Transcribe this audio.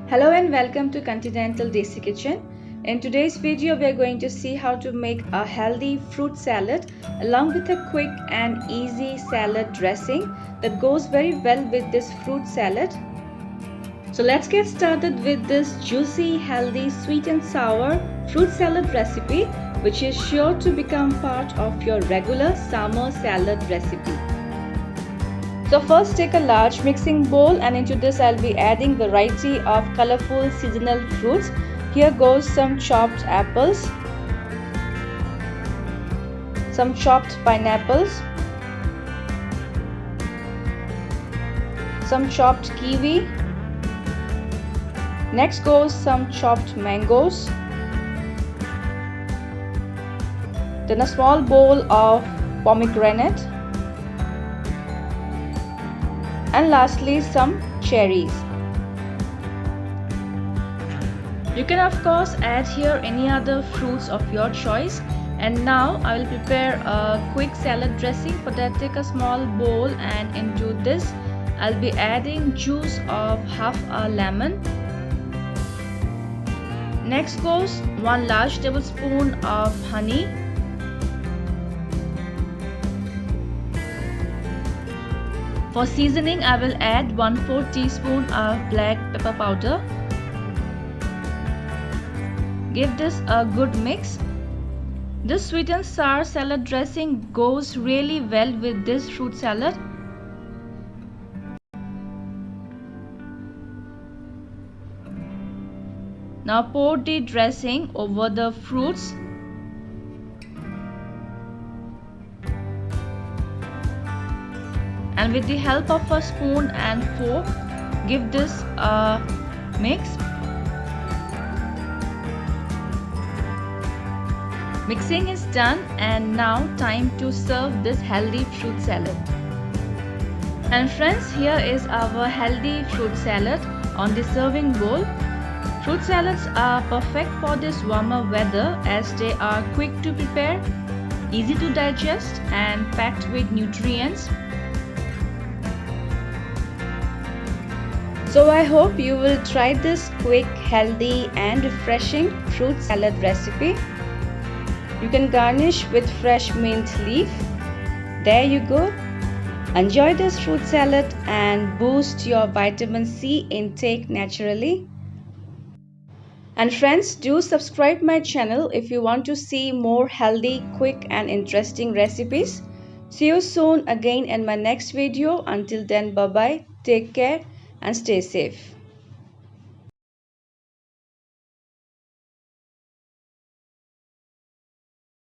Hello and welcome to Continental Desi Kitchen. In today's video, we are going to see how to make a healthy fruit salad along with a quick and easy salad dressing that goes very well with this fruit salad. So let's get started with this juicy, healthy, sweet and sour fruit salad recipe, which is sure to become part of your regular summer salad recipe. So first take a large mixing bowl, and into this I'll be adding variety of colorful seasonal fruits. Here goes some chopped apples, some chopped pineapples, some chopped kiwi. Next goes some chopped mangoes. Then a small bowl of pomegranate. And lastly some cherries. You can of course add here any other fruits of your choice. And now I will prepare a quick salad dressing. For that, take a small bowl, and into this I'll be adding juice of half a lemon. Next goes 1 large tablespoon of honey. For seasoning, I will add 1/4 teaspoon of black pepper powder. Give this a good mix. This sweet and sour salad dressing goes really well with this fruit salad. Now pour the dressing over the fruits. And with the help of a spoon and fork, give this a mix. Mixing is done, and now time to serve this healthy fruit salad. And friends, here is our healthy fruit salad on the serving bowl. Fruit salads are perfect for this warmer weather as they are quick to prepare, easy to digest, and packed with nutrients. So I hope you will try this quick, healthy and refreshing fruit salad recipe. You can garnish with fresh mint leaf. There you go. Enjoy this fruit salad and boost your vitamin C intake naturally. And friends, do subscribe my channel if you want to see more healthy, quick and interesting recipes. See you soon again in my next video. Until then, bye bye, take care and stay safe.